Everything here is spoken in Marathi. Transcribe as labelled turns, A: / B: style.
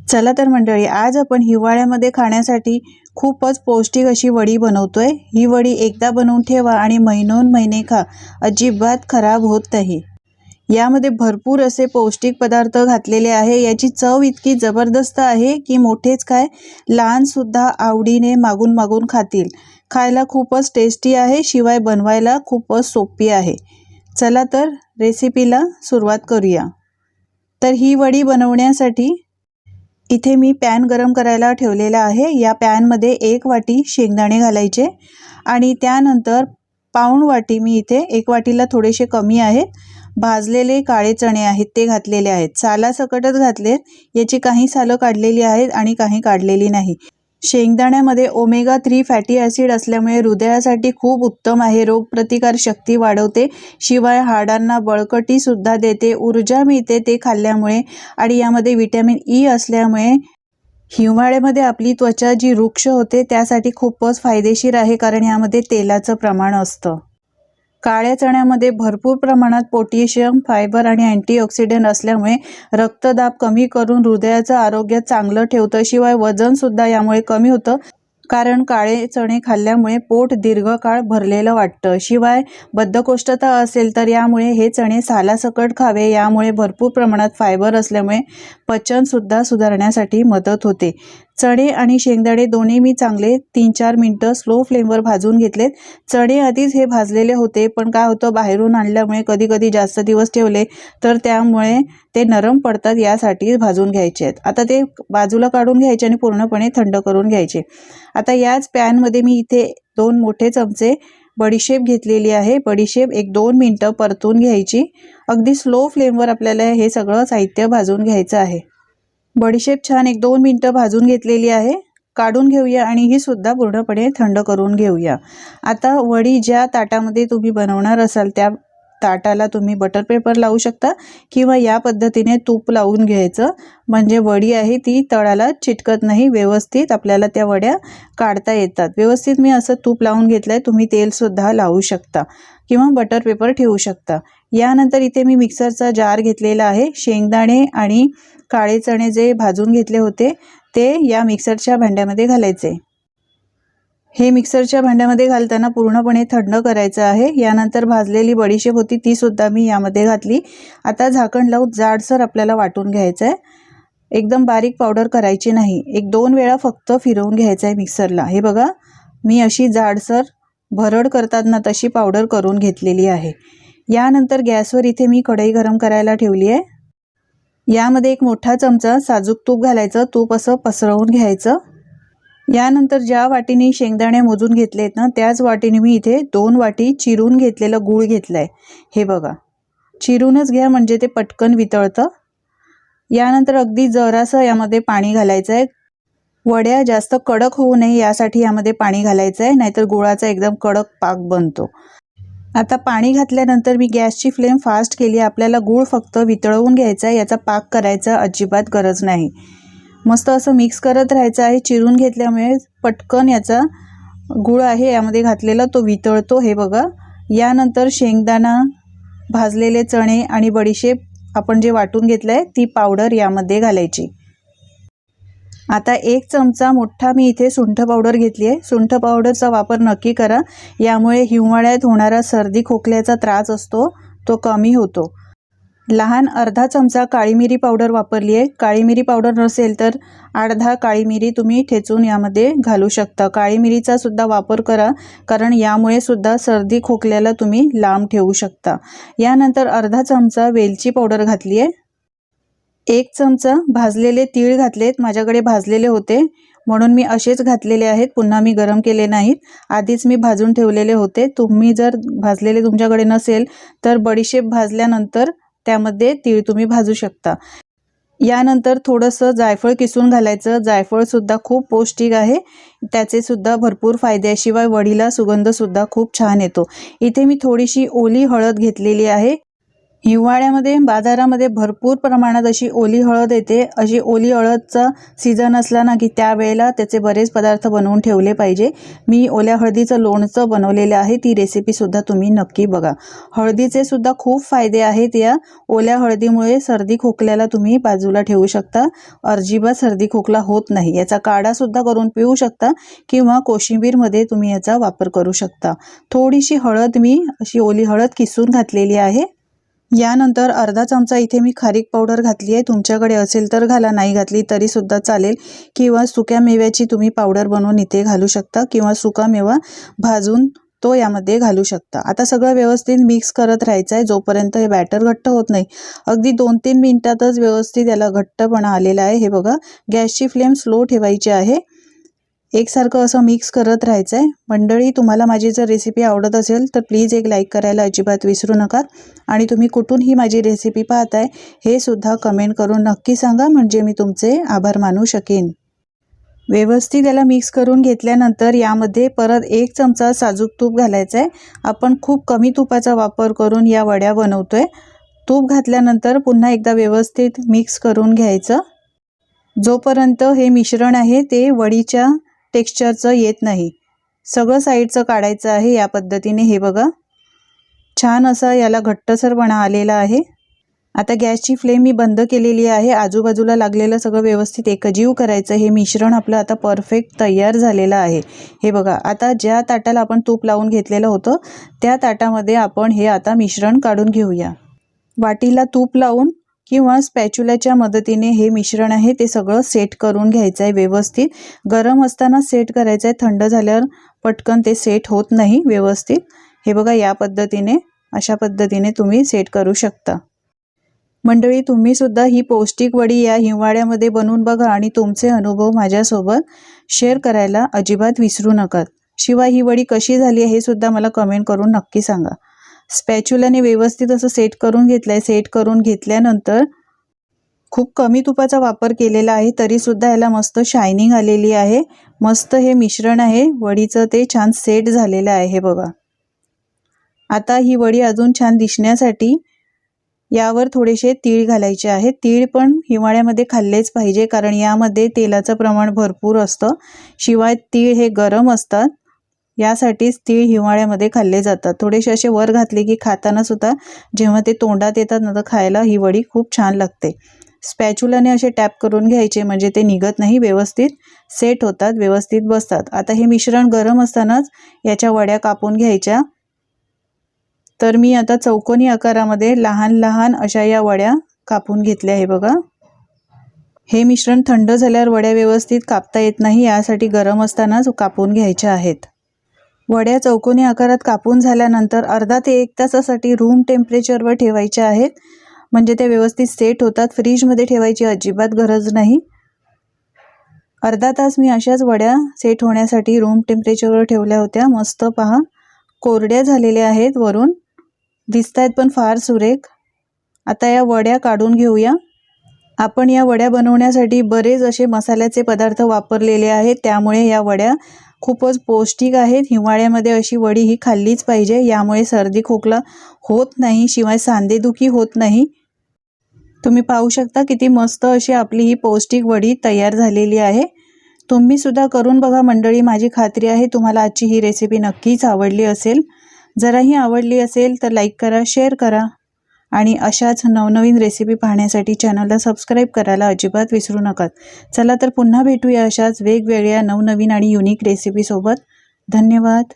A: चला तर मंडळी, आज आपण हिवाळ्यामध्ये खाण्यासाठी खूपच पौष्टिक अशी वडी बनवतोय। ही वडी एकदा बनवून ठेवा आणि महिनोन महिने खा, अजिबात खराब होत नाही। यामध्ये भरपूर असे पौष्टिक पदार्थ घातलेले आहे। याची चव इतकी जबरदस्त आहे की मोठेच काय लहान सुद्धा आवडीने मागून मागून खातील। खायला खूपच टेस्टी आहे, शिवाय बनवायला खूपच सोपी आहे। चला तर रेसिपीला सुरुवात करूया। तर ही वडी बनवण्यासाठी इथे मी पॅन गरम करायला ठेवलेला आहे। या पॅन मध्ये 1 वाटी शेंगदाणे घालायचे आणि त्यानंतर पाऊण वाटी, मी इथे 1 वाटीला थोडेसे कमी आहेत, भाजलेले काळे चणे आहेत ते घातलेले आहेत। सालासकटच घातलेत, याची काही सालं काढलेली आहेत आणि काही काढलेली नाही। शेंगदाण्यामध्ये ओमेगा 3 फॅटी ॲसिड असल्यामुळे हृदयासाठी खूप उत्तम आहे, रोगप्रतिकार शक्ती वाढवते, शिवाय हाडांना बळकटी सुद्धा देते, ऊर्जा मिळते ते खाल्ल्यामुळे। आणि यामध्ये व्हिटॅमिन ई असल्यामुळे हिवाळ्यामध्ये आपली त्वचा जी रुक्ष होते त्यासाठी खूपच फायदेशीर आहे, कारण यामध्ये तेलाचं प्रमाण असतं। काळ्या चण्यामध्ये भरपूर प्रमाणात पोटॅशियम, फायबर आणि अँटीऑक्सिडंट असल्यामुळे रक्तदाब कमी करून हृदयाचं आरोग्य चांगलं ठेवतं, शिवाय वजन सुद्धा यामुळे कमी होतं, कारण काळे चणे खाल्ल्यामुळे पोट दीर्घकाळ भरलेलं वाटतं। शिवाय बद्धकोष्ठता असेल तर यामुळे हे चणे सालासकट खावे, यामुळे भरपूर प्रमाणात फायबर असल्यामुळे पचन सुद्धा सुधारण्यासाठी मदत होते। चणे आणि शेंगदाणे दोन्ही मी चांगले 3-4 मिनिटं स्लो फ्लेमवर भाजून घेतलेत। चणे आधीच हे भाजलेले होते, पण काय होतं बाहेरून आणल्यामुळे कधी कधी जास्त दिवस ठेवले तर त्यामुळे ते नरम पडतात, यासाठी भाजून घ्यायचे आहेत। आता ते बाजूला काढून घ्यायचे आणि पूर्णपणे थंड करून घ्यायचे। आता याच पॅनमध्ये मी इथे 2 मोठे चमचे बडीशेप घेतलेली आहे। बडीशेप 1-2 मिनिटं परतून घ्यायची। अगदी स्लो फ्लेमवर आपल्याला हे सगळं साहित्य भाजून घ्यायचं आहे। बडीशेप छान 1-2 मिनिटं भाजून घेतलेली आहे, काढून घेऊया आणि ही सुद्धा पूर्णपणे थंड करून घेऊया। आता वडी ज्या ताटामध्ये तुम्ही बनवणार असाल त्या ताटाला तुम्ही बटर पेपर लावू शकता किंवा या पद्धतीने तूप लावून घ्यायचं, म्हणजे वडी आहे ती तळाला चिटकत नाही, व्यवस्थित आपल्याला त्या वड्या काढता येतात। व्यवस्थित मी असं तूप लावून घेतलंय, तुम्ही तेल सुद्धा लावू शकता किंवा बटर पेपर ठेवू शकता। यानंतर इथे मी मिक्सरचा जार घेतलेला आहे। शेंगदाणे आणि काळे चणे जे भाजून घेतले होते ते या मिक्सरच्या भांड्यामध्ये घालायचे। हे मिक्सरच्या भांड्यामध्ये घालताना पूर्णपणे थंड करायचं आहे। यानंतर भाजलेली बडीशेप होती ती सुद्धा मी यामध्ये घातली। आता झाकण लावून जाडसर आपल्याला वाटून घ्यायचं आहे, एकदम बारीक पावडर करायची नाही, 1-2 वेळा फक्त फिरवून घ्यायचं आहे मिक्सरला। हे बघा, मी अशी जाडसर भरड करतात ना तशी पावडर करून घेतलेली आहे। यानंतर गॅसवर इथे मी कढई गरम करायला ठेवली आहे। यामध्ये 1 मोठा चमचा साजूक तूप घालायचं, तूप असं पसरवून घ्यायचं। यानंतर ज्या वाटीने शेंगदाणे मोजून घेतलेत ना त्याच वाटीने मी इथे 2 वाटी चिरून घेतलेलं गूळ घेतलंय। हे बघा, चिरूनच घ्या म्हणजे ते पटकन वितळतं। यानंतर अगदी जरासं यामध्ये पाणी घालायचं आहे, वड्या जास्त कडक होऊ नये यासाठी यामध्ये पाणी घालायचं आहे, नाहीतर गुळाचा एकदम कडक पाक बनतो। आता पाणी घातल्यानंतर मी गॅसची फ्लेम फास्ट केली, आपल्याला गूळ फक्त वितळवून घ्यायचा आहे, याचा पाक करायचा अजिबात गरज नाही। मस्त असं मिक्स करत राहायचं आहे, चिरून घेतल्यामुळे पटकन याचा गूळ आहे यामध्ये घातलेला तो वितळतो। हे बघा, यानंतर शेंगदाणा, भाजलेले चणे आणि बडीशेप आपण जे वाटून घेतलंय ती पावडर यामध्ये घालायची। आता 1 चमचा मोठा मी इथे सुंठ पावडर घेतली आहे। सुंठ पावडरचा वापर नक्की करा, यामुळे हिवाळ्यात होणारा सर्दी खोकल्याचा त्रास असतो तो कमी होतो। लहान अर्धा चमचा काळी मिरी पावडर वापरली आहे। काळी मिरी पावडर नसेल तर अर्धा काळी मिरी तुम्ही ठेचून यामध्ये घालू शकता। काळी मिरीचा सुद्धा वापर करा, कारण यामुळे सुद्धा सर्दी खोकल्याला तुम्ही लांब ठेवू शकता। यानंतर अर्धा चमचा वेलची पावडर घातली आहे। 1 चमचा भाजलेले तीळ घातलेत, माझ्याकडे भाजलेले होते म्हणून मी असेच घातलेले आहेत, पुन्हा मी गरम केले नाहीत, आधीच मी भाजून ठेवलेले होते। तुम्ही जर भाजलेले तुमच्याकडे नसेल तर बडीशेप भाजल्यानंतर त्यामध्ये तीळ तुम्ही भाजू शकता। यानंतर थोडंसं जायफळ किसून घालायचं, जायफळ सुद्धा खूप पौष्टिक आहे, त्याचे सुद्धा भरपूर फायदे आहे, शिवाय वडीला सुगंध सुद्धा खूप छान येतो। इथे मी थोडीशी ओली हळद घेतलेली आहे, हिवाळ्यामध्ये बाजारामध्ये भरपूर प्रमाणात अशी ओली हळद येते। अशी ओली हळदचा सीझन असला ना की त्यावेळेला त्याचे बरेच पदार्थ बनवून ठेवले पाहिजे। मी ओल्या हळदीचं लोणचं बनवलेलं आहे, ती रेसिपी सुद्धा तुम्ही नक्की बघा। हळदीचे सुद्धा खूप फायदे आहेत। या ओल्या हळदीमुळे सर्दी खोकल्याला तुम्ही बाजूला ठेवू शकता, अजिबात सर्दी खोकला होत नाही। याचा काढा सुद्धा करून पिऊ शकता किंवा कोशिंबीरमध्ये तुम्ही याचा वापर करू शकता। थोडीशी हळद मी अशी ओली हळद किसून घातलेली आहे। यानंतर अर्धा चमचा इथे मी खारीक पावडर घातली आहे। तुमच्याकडे असेल तर घाला, नाही घातली तरी सुद्धा चालेल, किंवा सुक्या मेव्याची तुम्ही पावडर बनवून इथे घालू शकता किंवा सुका मेवा भाजून तो यामध्ये घालू शकता। आता सगळं व्यवस्थित मिक्स करत राहायचं आहे जोपर्यंत हे बॅटर घट्ट होत नाही। अगदी 2-3 मिनिटातच व्यवस्थित याला घट्टपणा आलेला आहे। हे बघा, गॅसची फ्लेम स्लो ठेवायची आहे। एकसारखं असं मिक्स करत राहायचं आहे। मंडळी, तुम्हाला माझी जर रेसिपी आवडत असेल तर प्लीज एक लाईक करायला अजिबात विसरू नका, आणि तुम्ही कुठून ही माझी रेसिपी पाहताय हे सुद्धा कमेंट करून नक्की सांगा, म्हणजे मी तुमचे आभार मानू शकेन। व्यवस्थित याला मिक्स करून घेतल्यानंतर यामध्ये परत 1 चमचा साजूक तूप घालायचं आहे। आपण खूप कमी तुपाचा वापर करून या वड्या बनवतोय। तूप घातल्यानंतर पुन्हा एकदा व्यवस्थित मिक्स करून घ्यायचं, जोपर्यंत हे मिश्रण आहे ते वडीच्या टेक्स्चरचं येत नाही। सगळं साईडचं काढायचं आहे या पद्धतीने। हे बघा, छान असा याला घट्टसरपणा आलेला आहे। आता गॅसची फ्लेम मी बंद केलेली आहे। आजूबाजूला लागलेलं सगळं व्यवस्थित एकजीव करायचं। हे मिश्रण आपलं आता परफेक्ट तयार झालेलं आहे। हे बघा, आता ज्या ताटाला आपण तूप लावून घेतलेलं होतं त्या ताटामध्ये आपण हे आता मिश्रण काढून घेऊया। वाटीला तूप लावून किंवा स्पॅच्युलाच्या मदतीने हे मिश्रण आहे ते सगळं सेट करून घ्यायचं आहे व्यवस्थित। गरम असताना सेट करायचं आहे, थंड झाल्यावर पटकन ते सेट होत नाही व्यवस्थित। हे बघा, या पद्धतीने अशा पद्धतीने तुम्ही सेट करू शकता। मंडळी, तुम्ही सुद्धा ही पौष्टिक वडी या हिवाळ्यामध्ये बनवून बघा आणि तुमचे अनुभव माझ्यासोबत शेअर करायला अजिबात विसरू नका। शिवाय ही वडी कशी झाली हे सुद्धा मला कमेंट करून नक्की सांगा। स्पॅच्युलाने व्यवस्थित असं सेट करून घेतलंय। सेट करून घेतल्यानंतर खूप कमी तुपाचा वापर केलेला आहे तरी सुद्धा याला मस्त शायनिंग आलेली आहे। मस्त हे मिश्रण आहे वडीचं, ते छान सेट झालेलं आहे। हे बघा, आता ही वडी अजून छान दिसण्यासाठी यावर थोडेसे तीळ घालायचे आहेत। तीळ पण हिवाळ्यामध्ये खाल्लेच पाहिजे, कारण यामध्ये तेलाचं प्रमाण भरपूर असतं। शिवाय तीळ हे गरम असतात, यासाठीच तीळ हिवाळ्यामध्ये खाल्ले जातात। थोडेसे असे वर घातले की खाताना सुद्धा जेव्हा ते तोंडात येतात ना तर खायला ही वडी खूप छान लागते। स्पॅच्युलाने असे टॅप करून घ्यायचे म्हणजे ते निघत नाही, व्यवस्थित सेट होतात, व्यवस्थित बसतात। आता हे मिश्रण गरम असतानाच याच्या वड्या कापून घ्यायच्या। तर मी आता चौकोनी आकारामध्ये लहान लहान अशा या वड्या कापून घेतल्या। हे बघा, हे मिश्रण थंड झाल्यावर वड्या व्यवस्थित कापता येत नाही, यासाठी गरम असतानाच कापून घ्यायच्या आहेत। वड्या चौकोनी आकारात कापून झाल्यानंतर अर्धा ते 1 तासासाठी रूम टेम्परेचरवर ठेवायच्या आहेत, म्हणजे ते व्यवस्थित सेट होतात। फ्रीजमध्ये ठेवायची अजिबात गरज नाही। अर्धा तास मी अशाच वड्या सेट होण्यासाठी रूम टेम्परेचरवर ठेवल्या होत्या। मस्त पहा, कोरड्या झालेल्या आहेत, वरून दिसतायत पण फार सुरेख। आता या वड्या काढून घेऊया। आपण या वड्या बनवण्यासाठी बरेच असे मसाल्याचे पदार्थ वापरलेले आहेत, त्यामुळे या वड्या खूपच पौष्टिक आहेत। हिवाळ्यामध्ये अशी वडी ही खाल्लीच पाहिजे, यामुळे सर्दी खोकला होत नाही, शिवाय सांधेदुखी होत नाही। तुम्ही पाहू शकता किती मस्त अशी आपली ही पौष्टिक वडी तयार झालेली आहे। तुम्ही सुद्धा करून बघा मंडळी, माझी खात्री आहे तुम्हाला आजची ही रेसिपी नक्कीच आवडली असेल। जराही आवडली असेल तर लाईक करा, शेअर करा, आणि अशाच नवनवीन रेसिपी पाहण्यासाठी चॅनलला सबस्क्राईब करायला अजिबात विसरू नका। चला तर पुन्हा भेटूया अशाच वेगवेगळ्या नवनवीन आणि युनिक रेसिपी सोबत। धन्यवाद।